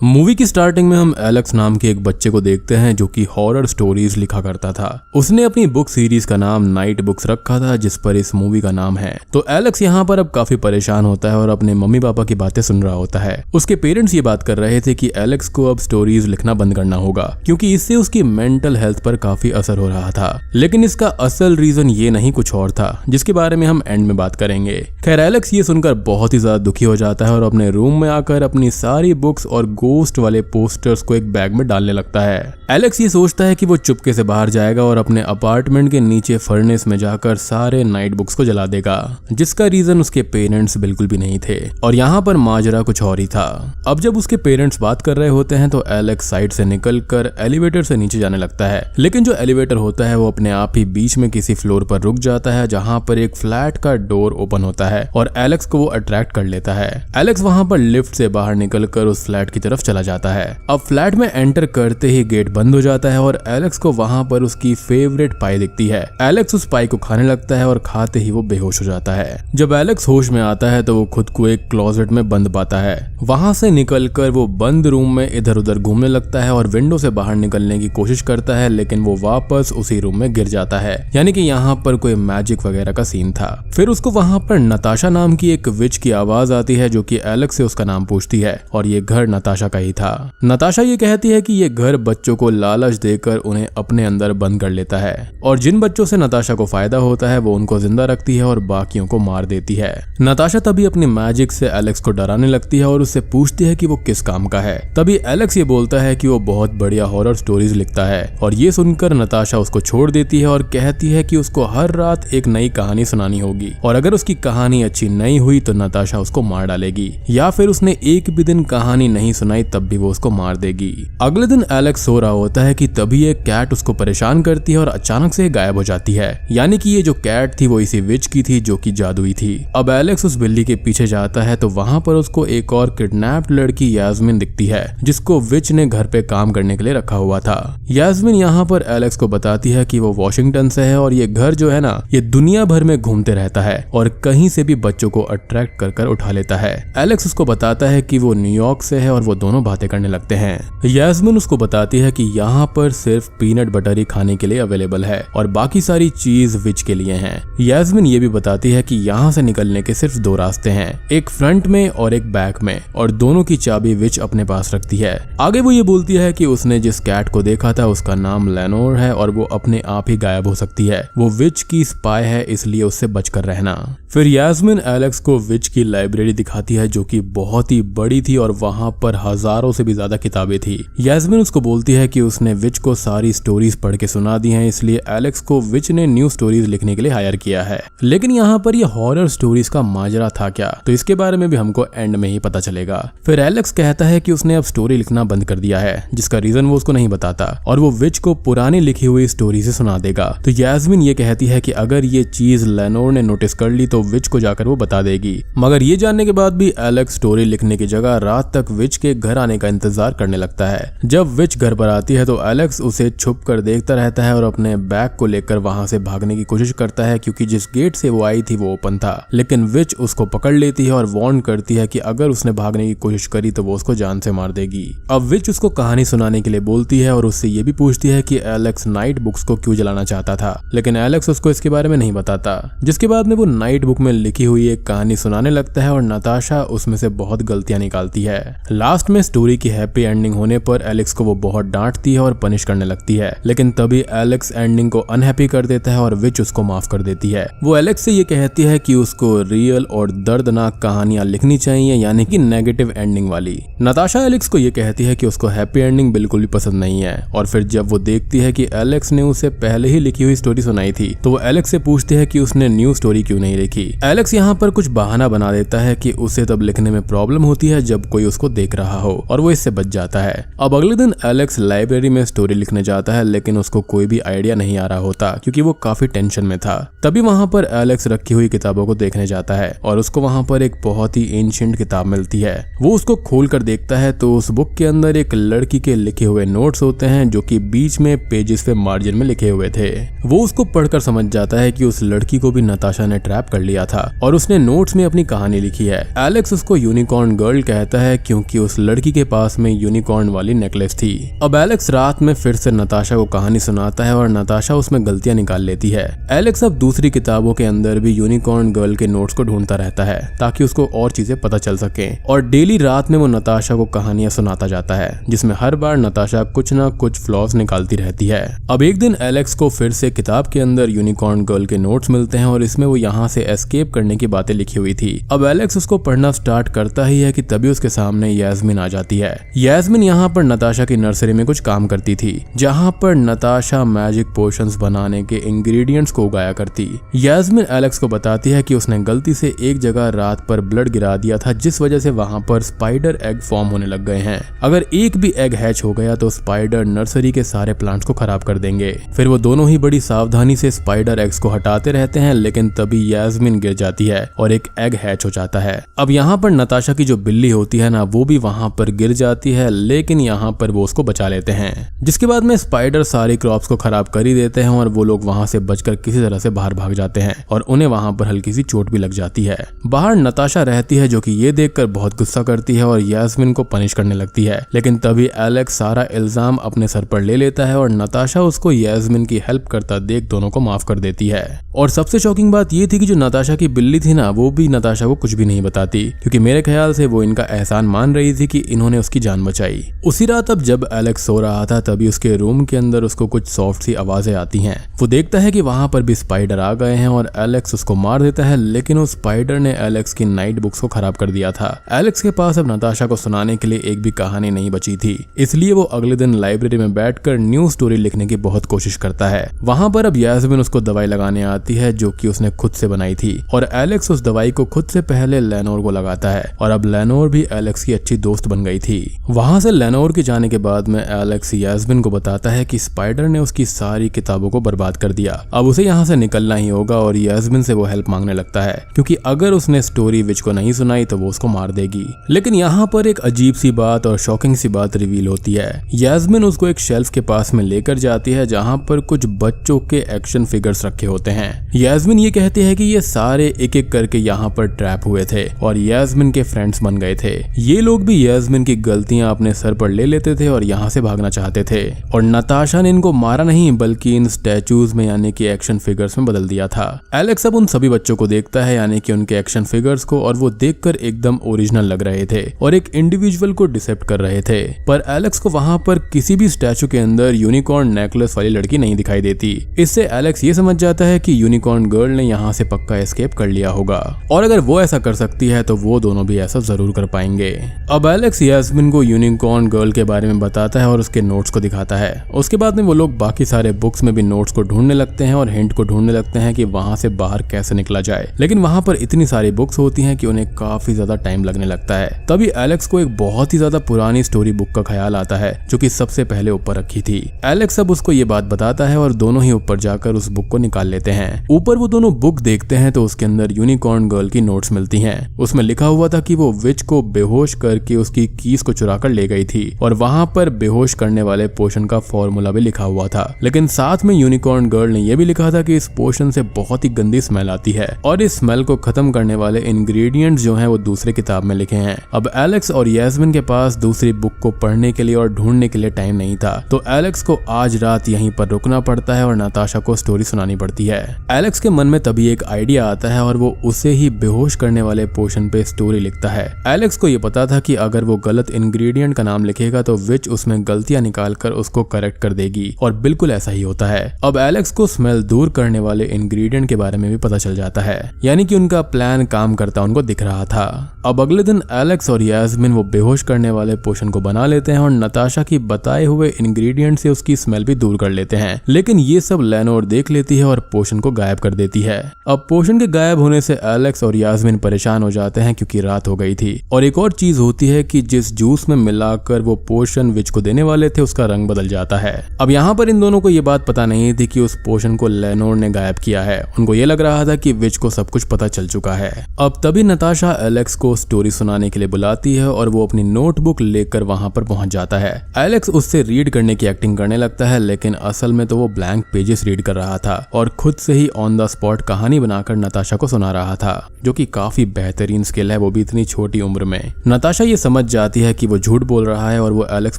Movie की starting में हम एलेक्स नाम के एक बच्चे को देखते हैं जो कि हॉरर स्टोरीज लिखा करता था। उसने अपनी बुक सीरीज का नाम नाइट बुक्स रखा था जिस पर इस मूवी का नाम है। तो एलेक्स यहाँ पर अब काफी परेशान होता है और अपने मम्मी पापा की बातें सुन रहा होता है। उसके पेरेंट्स ये बात कर रहे थे कि एलेक्स को अब स्टोरीज लिखना बंद करना होगा क्योंकि इससे उसकी मेंटल हेल्थ पर काफी असर हो रहा था। लेकिन इसका असल रीजन ये नहीं कुछ और था जिसके बारे में हम एंड में बात करेंगे। खैर एलेक्स ये सुनकर बहुत ही ज्यादा दुखी हो जाता है और अपने रूम में आकर अपनी सारी बुक्स और गोस्ट वाले पोस्टर्स को एक बैग में डालने लगता है। एलेक्स ये सोचता है कि वो चुपके से बाहर जाएगा और अपने अपार्टमेंट के नीचे फर्नेस में जाकर सारे नाइट बुक्स को जला देगा, जिसका रीजन उसके पेरेंट्स बिल्कुल भी नहीं थे और यहाँ पर माजरा कुछ और ही था। अब जब उसके पेरेंट्स बात कर रहे होते हैं तो एलेक्स साइड से निकलकर एलिवेटर से नीचे जाने लगता है। लेकिन जो एलिवेटर होता है वो अपने आप ही बीच में किसी फ्लोर पर रुक जाता है जहाँ पर एक फ्लैट का डोर ओपन होता है और एलेक्स को वो अट्रैक्ट कर लेता है। एलेक्स वहाँ पर लिफ्ट से बाहर निकलकर उस फ्लैट की तरफ चला जाता है। अब फ्लैट में एंटर करते ही गेट बंद हो जाता है और एलेक्स को वहाँ पर उसकी फेवरेट पाई दिखती है। एलेक्स उस पाई को खाने लगता है और खाते ही वो बेहोश हो जाता है। जब एलेक्स होश में आता है तो वो खुद को एक क्लोजेट में बंद पाता है। वहां से निकलकर वो बंद रूम में इधर उधर घूमने लगता है और विंडो से बाहर निकलने की कोशिश करता है, लेकिन वो वापस उसी रूम में गिर जाता है। यानी कि यहाँ पर कोई मैजिक वगैरह का सीन था। फिर उसको वहां पर नताशा नाम की एक विच की आवाज आती है जो कि एलेक्स से उसका नाम पूछती है और ये घर नताशा का ही था। नताशा ये कहती है कि ये घर बच्चों को लालच देकर उन्हें अपने अंदर बंद कर लेता है और जिन बच्चों से नताशा को फायदा होता है वो उनको जिंदा रखती है और बाकियों को मार देती है। नताशा तभी अपनी मैजिक से एलेक्स को डराने लगती है और उससे पूछती है कि वो किस काम का है। तभी एलेक्स ये बोलता है कि वो बहुत बढ़िया हॉरर स्टोरीज लिखता है और ये सुनकर नताशा उसको छोड़ देती है और कहती है कि उसको हर रात एक नई कहानी सुनानी होगी और अगर उसकी कहानी अच्छी नहीं हुई तो नताशा उसको मार डालेगी या फिर उसने एक भी दिन कहानी नहीं सुनाई तब भी वो उसको मार देगी। अगले दिन एलेक्स सो रहा होता है कि तभी एक कैट उसको परेशान करती है और अचानक से गायब हो जाती है। यानी कि ये जो कैट थी वो इसी विच की थी जो कि जादुई थी। अब एलेक्स उस बिल्ली के पीछे जाता है तो वहां पर उसको एक और किडनैप्ड लड़की यास्मीन दिखती है जिसको विच ने घर पे काम करने के लिए रखा हुआ था। यास्मीन यहाँ पर एलेक्स को बताती है कि वो वॉशिंगटन से है और ये घर जो है ना ये दुनिया भर में घूमते रहता है और कहीं से भी बच्चों को अट्रैक्ट कर उठा लेता है। एलेक्स उसको बताता है कि वो न्यूयॉर्क से है और वो दोनों बातें करने लगते हैं। यास्मीन उसको बताती है कि यहाँ पर सिर्फ पीनट बटर ही खाने के लिए अवेलेबल है और बाकी सारी चीज विच के लिए है। यास्मीन ये भी बताती है कि यहाँ से निकलने के सिर्फ दो रास्ते हैं, एक फ्रंट में और एक बैक में, और दोनों की चाबी विच अपने पास रखती है। आगे वो ये बोलती है कि उसने जिस कैट को देखा था उसका नाम लेनोर है और वो अपने आप ही गायब हो सकती है। वो विच की स्पाई है इसलिए उससे बचकर रहना। फिर यास्मीन एलेक्स को विच की लाइब्रेरी दिखाती है जो कि बहुत ही बड़ी थी और वहां पर हजारों से भी ज्यादा किताबें थी। यास्मीन उसको बोलती है कि उसने विच को सारी स्टोरीज पढ़ के सुना दी हैं इसलिए एलेक्स को विच ने न्यू स्टोरीज लिखने के लिए हायर किया है। लेकिन यहाँ पर ये हॉरर स्टोरीज का माजरा था क्या, तो इसके बारे में भी हमको एंड में ही पता चलेगा। फिर एलेक्स कहता है कि उसने अब स्टोरी लिखना बंद कर दिया है जिसका रीजन वो उसको नहीं बताता और वो विच को पुरानी लिखी हुई स्टोरी से सुना देगा। तो यास्मीन ये कहती है कि अगर ये चीज लेनोर ने नोटिस कर ली तो विच को जाकर वो बता देगी। मगर ये जानने के बाद भी एलेक्स स्टोरी लिखने की जगह रात तक विच के घर आने का इंतजार करने लगता है। जब विच घर पर आती है तो एलेक्स उसे छुप कर देखता रहता है और अपने बैग को लेकर वहां से भागने की कोशिश करता है क्योंकि जिस गेट से वो आई थी वो ओपन था। लेकिन विच उसको पकड़ लेती है और वार्न करती है कि अगर उसने भागने की कोशिश करी तो वो उसको जान से मार देगी। अब विच उसको कहानी सुनाने के लिए बोलती है और उससे ये भी पूछती है कि एलेक्स नाइट बुक्स को क्यों जलाना चाहता था, लेकिन एलेक्स उसको इसके बारे में नहीं बताता। जिसके बाद में वो नाइट बुक में लिखी हुई एक कहानी सुनाने लगता है और नताशा उसमें से बहुत गलतियां निकालती है। लास्ट में स्टोरी की हैप्पी एंडिंग होने पर एलेक्स को वो बहुत डांटती है और पनिश करने लगती है, लेकिन तभी एलेक्स एंडिंग को अनहैप्पी कर देता है और विच उसको माफ कर देती है। वो एलेक्स से ये कहती है कि उसको रियल और दर्दनाक कहानियां लिखनी चाहिए, यानी कि नेगेटिव एंडिंग वाली। नताशा एलेक्स को ये कहती है कि उसको हैप्पी एंडिंग बिल्कुल भी पसंद नहीं है और फिर जब वो देखती है कि एलेक्स ने उसे पहले ही लिखी हुई स्टोरी सुनाई थी तो वो एलेक्स से पूछती है कि उसने न्यू स्टोरी क्यों नहीं लिखी। एलेक्स यहाँ पर कुछ बहाना बना देता है कि उसे तब लिखने में प्रॉब्लम होती है जब कोई उसको देख रहा हो और वो इससे बच जाता है। अब अगले दिन एलेक्स लाइब्रेरी में स्टोरी लिखने जाता है लेकिन उसको कोई भी आइडिया नहीं आ रहा होता क्योंकि वो काफी टेंशन में था। तभी वहां पर एलेक्स रखी हुई किताबों को देखने जाता है और उसको वहां पर एक बहुत ही एंशिएंट किताब मिलती है। वो उसको खोल कर देखता है तो उस बुक के अंदर एक लड़की के लिखे हुए नोट्स होते हैं जो कि बीच में पेजेस पे मार्जिन में लिखे हुए थे। वो उसको पढ़कर समझ जाता है कि उस लड़की को भी नताशा ने ट्रैप कर लिया था और उसने नोट्स में अपनी कहानी लिखी है। एलेक्स उसको यूनिकॉर्न गर्ल कहता है क्योंकि उस लड़की के पास में यूनिकॉर्न वाली नेकलेस थी। अब एलेक्स रात में फिर से नताशा को कहानी सुनाता है और नताशा उसमें गलतियां निकाल लेती है। एलेक्स अब दूसरी किताबों के अंदर भी यूनिकॉर्न गर्ल के नोट्स को ढूंढता रहता है ताकि उसको और चीजें पता चल सके, और डेली रात में वो नताशा को कहानियां सुनाता जाता है जिसमें हर बार नताशा कुछ ना कुछ फ्लॉज निकालती रहती है। अब एक दिन एलेक्स को फिर से किताब के अंदर यूनिकॉर्न गर्ल के नोट्स मिलते हैं और इसमें वो यहाँ से एस्केप करने की बातें लिखी हुई थी। अब एलेक्स उसको पढ़ना स्टार्ट करता ही है कि तभी उसके सामने यास्मीन आ जाती है। यास्मीन यहाँ पर नताशा की नर्सरी में कुछ काम करती थी जहाँ पर नताशा मैजिक पोशंस बनाने के इंग्रेडिएंट्स को उगाया करती। यास्मीन एलेक्स को बताती है कि उसने गलती से एक जगह रात पर ब्लड गिरा दिया था जिस वजह से वहाँ पर स्पाइडर एग फॉर्म होने लग गए हैं। अगर एक भी एग हैच हो गया तो स्पाइडर नर्सरी के सारे प्लांट्स को खराब कर देंगे। फिर वो दोनों ही बड़ी सावधानी से स्पाइडर एग्स को हटाते रहते हैं, लेकिन तभी यास्मीन गिर जाती है और एक एग हैच हो जाता है। अब यहाँ पर नताशा की जो बिल्ली होती है ना, वो भी वहाँ पर गिर जाती है, लेकिन यहाँ पर वो उसको बचा लेते हैं। जिसके बाद में स्पाइडर सारी क्रॉप्स को खराब कर ही देते हैं और वो लोग वहाँ से बचकर किसी तरह से बाहर भाग जाते हैं और उन्हें वहाँ पर हल्की सी चोट भी लग जाती है। बाहर नताशा रहती है जो कि ये देखकर बहुत गुस्सा करती है और यास्मीन को पनिश करने लगती है, लेकिन तभी एलेक्स सारा इल्जाम अपने सर पर ले लेता है और नताशा उसको यास्मीन की हेल्प करता देख दोनों को माफ कर देती है। और सबसे शॉकिंग बात ये थी कि जो नताशा की बिल्ली थी ना, वो भी नताशा को कुछ भी नहीं बताती, क्योंकि मेरे ख्याल से वो इनका एहसान मान रही थी कि इन्होंने उसकी जान बचाई। उसी रात अब जब एलेक्स सो रहा था तभी उसके रूम के अंदर उसको कुछ सॉफ्ट सी आवाजें आती हैं। वो देखता है कि वहां पर भी स्पाइडर आ गए हैं और एलेक्स उसको मार देता है, लेकिन उस स्पाइडर ने एलेक्स की नाइट बुक्स को खराब कर दिया था। एलेक्स के पास अब नताशा को सुनाने के लिए एक भी कहानी नहीं बची थी, इसलिए वो अगले दिन लाइब्रेरी में बैठकर न्यू स्टोरी लिखने की बहुत कोशिश करता है। वहां पर अब यास्मीन उसको दवाई लगाने आती है जो कि उसने खुद से बनाई थी, और एलेक्स उस दवाई को खुद से पहले लेनोर को लगाता है और अब लेनोर भी एलेक्स की अच्छी दोस्त बन गई थी। वहां से लेनोर के जाने के बाद में एलेक्स यास्मीन को बताता है कि स्पाइडर ने उसकी सारी किताबों को बर्बाद कर दिया, अब उसे यहाँ से निकलना ही होगा, और यास्मीन से वो हेल्प मांगने लगता है क्योंकि अगर उसने स्टोरी विच को नहीं सुनाई तो वो उसको मार देगी। लेकिन यहाँ पर एक अजीब सी बात और शॉकिंग सी बात रिवील होती है। यास्मीन उसको एक शेल्फ के पास में लेकर जाती है जहाँ पर कुछ बच्चों के एक्शन फिगर्स रखे होते हैं। यास्मीन ये कहती है कि ये सारे एक एक करके यहाँ पर ट्रैप हुए थे और यास्मीन के फ्रेंड्स बन गए थे। ये लोग भी यास्मीन की गलतियां अपने सर पर ले लेते थे और यहाँ से भागना चाहते थे, और नताशा ने इनको मारा नहीं बल्कि इन स्टैचूज में यानी कि एक्शन फिगर्स में बदल दिया था। एलेक्स अब उन सभी बच्चों को देखता है यानी कि उनके एक्शन फिगर्स को, और वो देखकर एकदम ओरिजिनल लग रहे थे और एक इंडिविजुअल को डिसेप्ट कर रहे थे। पर एलेक्स को वहां पर किसी भी स्टैचू के अंदर यूनिकॉर्न नेकलेस वाली लड़की नहीं दिखाई देती। इससे एलेक्स ये समझ जाता है कि यूनिकॉर्न गर्ल ने यहाँ से पक्का एस्केप कर लिया होगा, और अगर वो ऐसा कर सकती है तो वो दोनों भी ऐसा जरूर कर पाएंगे। अब एलेक्स यास्मीन को यूनिकॉर्न गर्ल के बारे में बताता है और उसके नोट्स को दिखाता है। उसके बाद में वो लोग बाकी सारे बुक्स में भी नोट्स को ढूंढने लगते हैं और हिंट को ढूंढने लगते हैं कि वहां से बाहर कैसे निकला जाए, लेकिन वहां पर इतनी सारी बुक्स होती हैं कि उन्हें काफी ज्यादा टाइम लगने लगता है। तभी एलेक्स को एक बहुत ही ज्यादा पुरानी स्टोरी बुक का ख्याल आता है जो कि सबसे पहले ऊपर रखी थी। एलेक्स अब उसको ये बात बताता है और दोनों ही ऊपर जाकर उस बुक को निकाल लेते हैं। ऊपर वो दोनों बुक देखते हैं तो उसके अंदर यूनिकॉर्न गर्ल की नोट्स मिलती हैं। उसमें लिखा हुआ था कि वो विच को बेहोश करके उसकी कीज को चुरा कर ले गई थी, और वहां पर बेहोश करने वाले पोशन का फॉर्मूला भी लिखा हुआ था। लेकिन साथ में यूनिकॉर्न गर्ल ने यह भी लिखा था कि इस पोशन से बहुत ही गंदी स्मेल आती है और इस स्मेल को खत्म करने वाले इंग्रेडिएंट्स जो हैं वो दूसरे किताब में लिखे हैं। अब एलेक्स और यास्मीन के पास दूसरी बुक को पढ़ने के लिए और ढूंढने के लिए टाइम नहीं था, तो एलेक्स को आज रात यहीं पर रुकना पड़ता है और नताशा को स्टोरी सुनानी पड़ती है। एलेक्स के मन में तभी एक आइडिया आता है और वो उसे ही बेहोश करने वाले पोशन पे स्टोरी लिखता है। एलेक्स को ये पता था कि अगर वो गलत इंग्रेडिएंट का नाम लिखेगा तो विच उसमें गलतियां निकालकर उसको करेक्ट कर देगी, और बिल्कुल ऐसा ही होता है। अब एलेक्स को स्मेल दूर करने वाले इंग्रेडिएंट के बारे में भी पता चल जाता है, यानी कि उनका प्लान काम करता उनको दिख रहा था। अब अगले दिन एलेक्स और यास्मीन वो बेहोश करने वाले पोशन को बना लेते हैं और नताशा की बताए हुए इंग्रेडिएंट से उसकी स्मेल भी दूर कर लेते हैं, लेकिन ये सब लेनोर देख लेती है और पोशन को गायब कर देती है। अब पोशन के गायब होने से एलेक्स और यास्मीन परेशान हो जाते हैं क्योंकि रात हो गई थी, और एक और चीज होती है कि जिस जूस में मिलाकर वो पोशन विच को देने वाले थे उसका रंग बदल जाता है। अब यहाँ पर इन दोनों को ये बात पता नहीं थी कि उस पोशन को लेनोर ने गायब किया है। उनको ये लग रहा था कि विच को सब कुछ पता चल चुका है। अब तभी नताशा एलेक्स को स्टोरी सुनाने के लिए बुलाती है और वो अपनी नोटबुक लेकर वहां पर पहुंच जाता है। एलेक्स उससे रीड करने की एक्टिंग करने लगता है, लेकिन असल में तो वो ब्लैंक पेजेस रीड कर रहा था और खुद से ही ऑन द स्पॉट कहानी बनाकर नताशा को सुना रहा था, जो कि काफी बेहतरीन स्किल है, वो भी इतनी छोटी उम्र में। नताशा ये समझ जाती है कि वो झूठ बोल रहा है और वो एलेक्स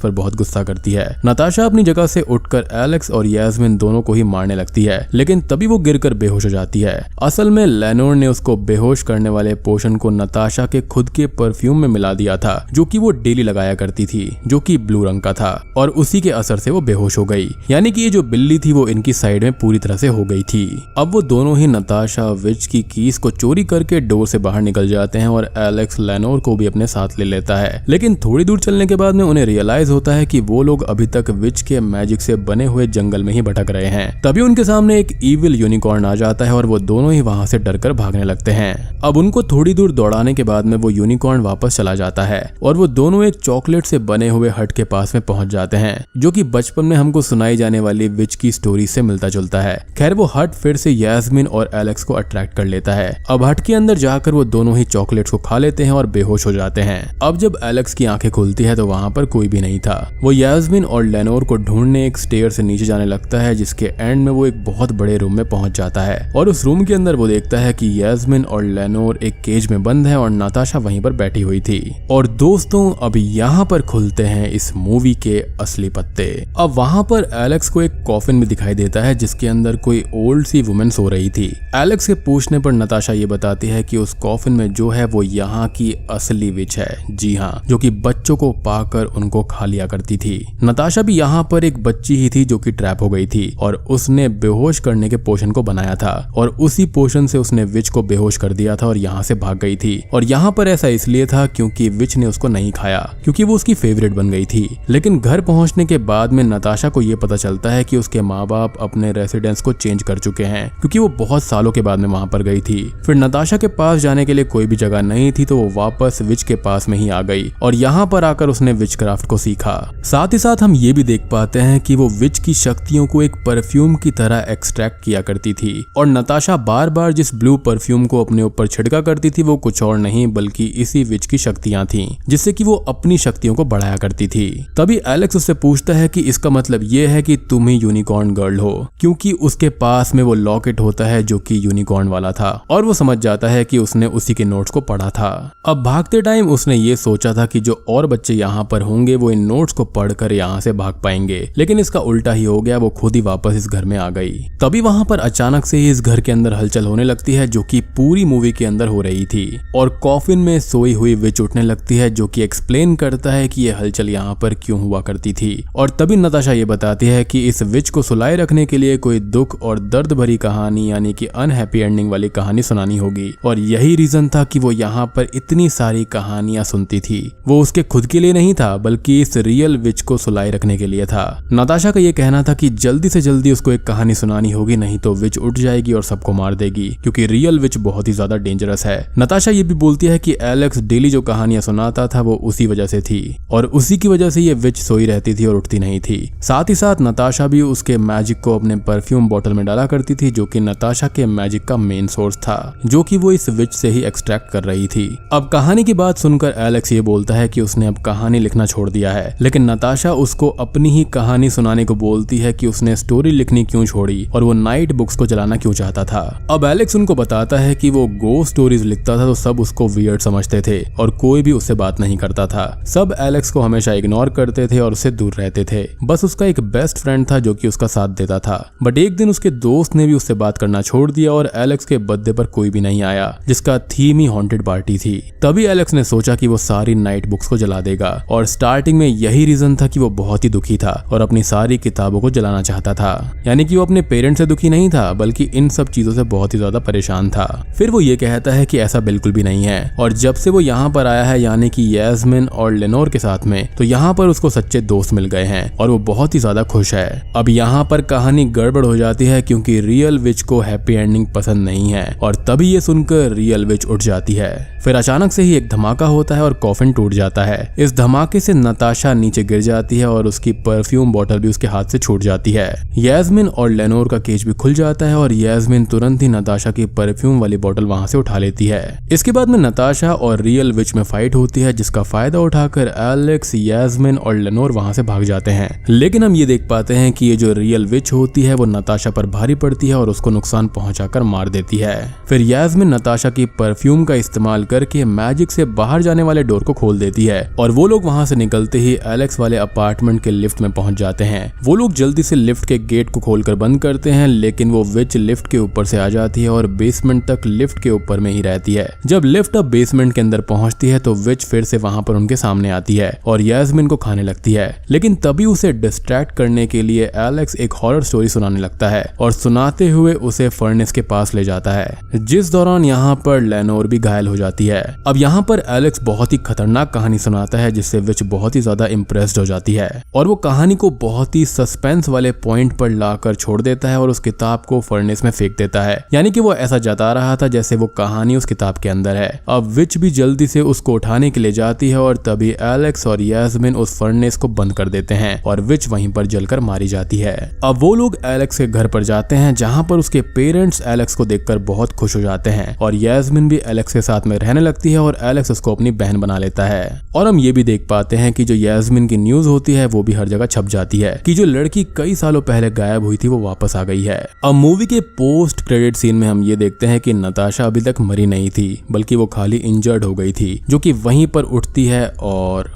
पर बहुत गुस्सा करती है। नताशा अपनी जगह से उठकर एलेक्स और यास्मीन दोनों को ही मारने लगती है, लेकिन तभी वो गिरकर बेहोश हो जाती है। असल में लेनोर ने उसको बेहोश करने वाले पोशन को नताशा के खुद के परफ्यूम में मिला दिया था, जो कि वो डेली लगाया करती थी, जो कि ब्लू रंग का था, और उसी के असर से वो बेहोश हो गई। यानी कि ये जो बिल्ली थी वो इनकी साइड में पूरी तरह से हो गई थी। अब वो दोनों ही नताशा विच की कीज को चोरी करके डोर से बाहर निकल जाते हैं और एलेक्स लेनोर को भी अपने साथ ले लेता है। लेकिन थोड़ी दूर चलने के बाद में उन्हें रियलाइज होता है कि वो लोग अभी तक विच के मैजिक से बने हुए जंगल में ही भटक रहे हैं। तभी उनके सामने एक इविल यूनिकॉर्न आ जाता है और वो दोनों ही वहां से डरकर भागने लगते हैं। अब उनको थोड़ी दूर दौड़ाने के बाद में वो यूनिकॉर्न वापस चला जाता है और वो दोनों एक चॉकलेट से बने हुए हट के पास में पहुंच जाते हैं, जो कि बचपन में हमको सुनाई जाने वाली विच की स्टोरी से मिलता जुलता है। खैर वो हट फिर से यास्मीन और एलेक्स को अट्रैक्ट कर लेता है। अब हट के अंदर जाकर वो दोनों ही चॉकलेट्स को खा लेते हैं और बेहोश हो जाते हैं। अब जब एलेक्स की आंखें खुलती है तो वहां पर कोई भी नहीं था। वो यास्मीन और लेनोर को ढूंढने एक स्टेयर से नीचे जाने लगता है, जिसके एंड में वो एक बहुत बड़े रूम में पहुंच जाता है और उस रूम के अंदर वो देखता है कि यास्मीन और लेनोर एक केज में बंद है और नताशा वहीं पर बैठी हुई थी। और दोस्तों अब यहाँ पर खुलते हैं इस मूवी के असली पत्ते। अब वहां पर एलेक्स को एक कॉफिन भी दिखाई देता है, जिसके अंदर कोई ओल्ड सी वुमेन सो रही थी। एलेक्स के पूछने पर नताशा ये बताती है कि उस कॉफिन में जो है वो यहाँ की असली विच है। जी हाँ, जो कि बच्चों को पाकर उनको खा लिया करती थी। नताशा भी यहाँ पर एक बच्ची ही थी जो कि ट्रैप हो गई थी और उसने बेहोश करने के पोशन को बनाया था और उसी पोशन से उसने विच को बेहोश कर दिया था और यहाँ से भाग गई थी। और यहाँ पर ऐसा इसलिए था क्योंकि विच ने उसको नहीं खाया, क्योंकि वो उसकी फेवरेट बन गई थी। लेकिन घर पहुंचने के बाद में नताशा को ये पता चलता है कि उसके माँ बाप अपने रेसिडेंस को चेंज कर चुके हैं, क्योंकि वो बहुत सालों के बाद में वहां पर गई थी। फिर नताशा के पास जाने के लिए कोई भी जगह नहीं थी, तो वो वापस विच के पास में ही आ गई और यहाँ पर आकर उसने विचक्राफ्ट को सीखा। साथ ही साथ हम ये भी देख पाते हैं कि वो विच की शक्तियों को एक परफ्यूम की तरह एक्सट्रैक्ट किया करती थी और नताशा बार बार जिस ब्लू परफ्यूम को अपने ऊपर छिड़का करती थी वो कुछ और नहीं बल्कि इसी विच की शक्तियां थी, जिससे कि वो अपनी शक्तियों को बढ़ाया करती थी। तभी एलेक्स उससे पूछता है कि इसका मतलब ये है कि तुम ही यूनिकॉर्न गर्ल हो, क्योंकि उसके पास में वो लॉकेट होता है जो कि यूनिकॉर्न वाला था और वो समझ जाता है कि उसने उसी के नोट्स को पढ़ा था। अब भागते टाइम उसने ये सोचा था कि जो और बच्चे यहाँ पर होंगे वो इन नोट्स को पढ़कर यहाँ से भाग पाएंगे, लेकिन इसका उल्टा ही हो गया। वो खुद ही वापस इस घर में आ गई। तभी वहां पर अचानक से ही इस घर के अंदर हलचल होने लगती है, जो कि पूरी मूवी के अंदर हो रही थी और कॉफिन में सोई हुई विच उठने लगती है, जो कि एक्सप्लेन करता है कि ये हलचल यहाँ पर क्यों हुआ करती थी। और तभी नताशा ये बताती है कि इस विच को सुलाए रखने के लिए कोई दुख और दर्द भरी कहानी यानी कि अनहैप्पी एंडिंग वाली कहानी सुनानी होगी और यही रीजन था कि वो यहाँ पर इतनी सारी कहानियां सुनती थी। वो उसके खुद के लिए नहीं था बल्कि इस रियल विच को सुलाए रखने के लिए था। नताशा का ये कहना था कि जल्दी से जल्दी उसको एक कहानी सुनानी होगी, नहीं तो विच उठ जाएगी और सबको मार देगी, क्योंकि रियल विच बहुत ही ज्यादा डेंजरस है। नताशा ये भी बोलती है कि एलेक्स डेली जो कहानियां सुनाता था वो उसी वजह से थी और उसी की वजह से ये विच सोई रहती थी और उठती नहीं थी। साथ ही साथ नताशा भी उसके मैजिक को अपने परफ्यूम बोतल में डाला करती थी, जो कि नताशा के मैजिक का मेन सोर्स था, जो कि वो इस विच से ही एक्सट्रैक्ट कर रही थी। अब कहानी की बात सुनकर एलेक्स ये बोलता है कि उसने अब कहानी लिखना छोड़ दिया है, लेकिन नताशा उसको अपनी ही कहानी सुनाने को बोलती है कि उसने स्टोरी लिखनी क्यों छोड़ी और वो नाइट बुक्स को जलाना क्यों चाहता था। अब एलेक्स उनको बताता है कि वो गोस्ट स्टोरीज लिखता था तो सब उसको वियर्ड समझते थे और कोई भी उससे बात नहीं करता था। सब एलेक्स को हमेशा इग्नोर करते थे और उससे दूर रहते थे। बस उसका एक बेस्ट फ्रेंड था जो कि उसका साथ देता था। बट एक दिन उसके दोस्त ने भी उससे बात करना छोड़ दिया और एलेक्स के बर्थडे पर कोई भी नहीं आया, जिसका थीम ही हॉन्टेड पार्टी थी। तभी एलेक्स ने सोचा कि वो सारी नाइट बुक्स को जला देगा और स्टार्टिंग में यही रीजन था कि वो बहुत ही दुखी था और अपनी सारी किताबों को जलाना चाहता था। यानी कि वो अपने पेरेंट्स से दुखी नहीं था बल्कि इन सब चीजों से बहुत ही ज्यादा परेशान था। फिर वो ये कहता है कि ऐसा बिल्कुल भी नहीं है और जब से वो यहाँ पर आया है यानी कि यास्मीन और लेनोर के साथ में, तो यहाँ पर उसको सच्चे दोस्त मिल गए हैं और वो बहुत ही ज्यादा खुश है। अब यहाँ पर कहानी गड़बड़ हो जाती है क्योंकि रियल विच को हैप्पी एंडिंग पसंद नहीं है और तभी ये सुनकर रियल विच उठ जाती है। फिर अचानक से ही एक धमाका होता है और कॉफिन टूट जाता है। इस धमाके से नताशा नीचे गिर जाती है और उसकी परफ्यूम बोतल भी उसके हाथ से छूट जाती है। यास्मीन और लेनोर का केज भी खुल जाता है और यास्मीन तुरंत ही नताशा की परफ्यूम वाली बोतल वहां से उठा लेती है। इसके बाद में नताशा और रियल विच में फाइट होती है, जिसका फायदा उठाकर एलेक्स, यास्मीन और लेनोर वहां से भाग जाते हैं। लेकिन हम ये देख पाते हैं कि ये जो रियल विच होती है वो नताशा पर भारी पड़ती है और उसको नुकसान पहुंचाकर मार देती है। फिर यास्मीन नताशा की परफ्यूम का इस्तेमाल करके मैजिक से बाहर जाने वाले डोर को खोल देती है और वो लोग वहां से निकलते ही एलेक्स वाले अपार्टमेंट के लिफ्ट में पहुंच जाते हैं। वो लोग जल्दी से लिफ्ट के गेट को खोलकर बंद करते हैं, लेकिन वो विच लिफ्ट के ऊपर से आ जाती है और बेसमेंट तक लिफ्ट के ऊपर में ही रहती है। जब लिफ्ट अब बेसमेंट के अंदर पहुंचती है तो विच फिर से वहां पर उनके सामने आती है और यास्मीन को खाने लगती है, लेकिन तभी उसे डिस्ट्रैक्ट करने के लिए एलेक्स एक हॉरर स्टोरी सुनाने लगता है और सुनाते हुए उसे फर्नेस के पास ले जाता है, जिस दौरान यहाँ पर लेनोर भी घायल हो जाती है। अब यहाँ पर एलेक्स बहुत ही खतरनाक कहानी सुनाता है, जिससे विच बहुत ही ज्यादा इम्प्रेस्ड हो जाती है और वो कहानी को बहुत ही सस्पेंस वाले पॉइंट पर लाकर छोड़ देता है और उस किताब को फर्नेस में फेंक देता है। यानी कि वो ऐसा जता रहा था जैसे वो कहानी उस किताब के अंदर है। अब विच भी जल्दी से उसको उठाने के लिए जाती है और तभी एलेक्स और यास्मीन उस फर्नेस को बंद कर देते हैं और विच वहीं पर जलकर मारी जाती है। अब वो लोग एलेक्स के घर पर जाते हैं, जहां पर उसके पेरेंट्स एलेक्स को देखकर बहुत खुश हो जाते हैं और यास्मीन भी एलेक्स के साथ में रहने लगती है और एलेक्स उसको अपनी बहन बना लेता है। और हम ये भी देख पाते हैं कि जो यास्मीन की न्यूज होती है वो भी हर जगह छप जाती है कि जो लड़की कई सालों पहले गायब हुई थी वो वापस आ गई है। अब मूवी के पोस्ट क्रेडिट सीन में हम ये देखते हैं कि नताशा अभी तक मरी नहीं थी, बल्कि वो खाली इंजर्ड हो गई थी, जो कि वहीं पर उठती है और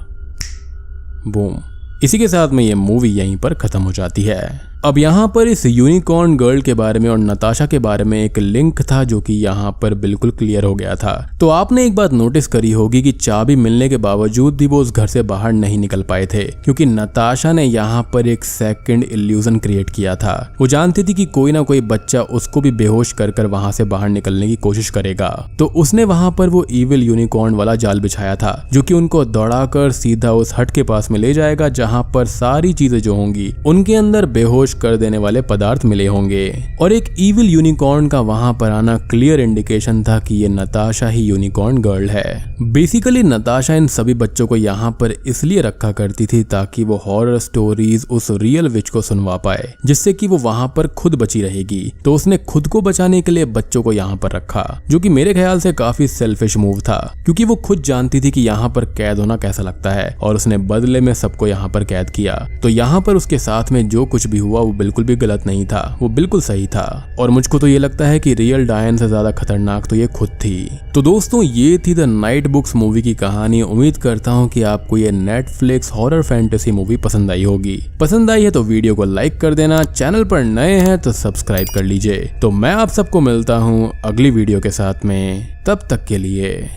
बूम। इसी के साथ में ये मूवी यहीं पर खत्म हो जाती है। अब यहाँ पर इस यूनिकॉर्न गर्ल के बारे में और नताशा के बारे में एक लिंक था जो कि यहाँ पर बिल्कुल क्लियर हो गया था। तो आपने एक बात नोटिस करी होगी कि चाबी मिलने के बावजूद भी वो उस घर से बाहर नहीं निकल पाए थे, क्योंकि नताशा ने यहाँ पर एक सेकंड इल्यूजन क्रिएट किया था। वो जानती थी कि कोई ना कोई बच्चा उसको भी बेहोश कर वहां से बाहर निकलने की कोशिश करेगा, तो उसने वहां पर वो इविल यूनिकॉर्न वाला जाल बिछाया था, जो कि उनको दौड़ाकर सीधा उस हट के पास में ले जाएगा, जहां पर सारी चीजें जो होंगी उनके अंदर बेहोश कर देने वाले पदार्थ मिले होंगे। और एक इविल यूनिकॉर्न का वहां पर आना क्लियर इंडिकेशन था कि ये नताशा ही यूनिकॉर्न गर्ल है। बेसिकली नताशा इन सभी बच्चों को यहाँ पर इसलिए रखा करती थी ताकि वो हॉरर स्टोरीज उस रियल विच को सुनवा पाए, जिससे कि वो वहां पर खुद बची रहेगी। तो उसने खुद को बचाने के लिए बच्चों को यहाँ पर रखा, जो कि मेरे ख्याल से काफी सेल्फिश मूव था, क्योंकि वो खुद जानती थी कि यहाँ पर कैद होना कैसा लगता है और उसने बदले में सबको यहाँ पर कैद किया। तो यहाँ पर उसके साथ में जो कुछ भी हुआ वो बिल्कुल भी गलत नहीं था, वो बिल्कुल सही था। और मुझको तो ये लगता है कि रियल डायन से ज्यादा खतरनाक तो ये खुद थी। तो दोस्तों ये थी द नाइट बुक्स मूवी की कहानी। उम्मीद करता हूँ कि आपको ये नेटफ्लिक्स हॉरर फैंटेसी मूवी पसंद आई होगी। पसंद आई है तो वीडियो को लाइक कर देना, चैनल पर नए हैं तो सब्सक्राइब कर लीजिए। तो मैं आप सबको मिलता हूँ अगली वीडियो के साथ में, तब तक के लिए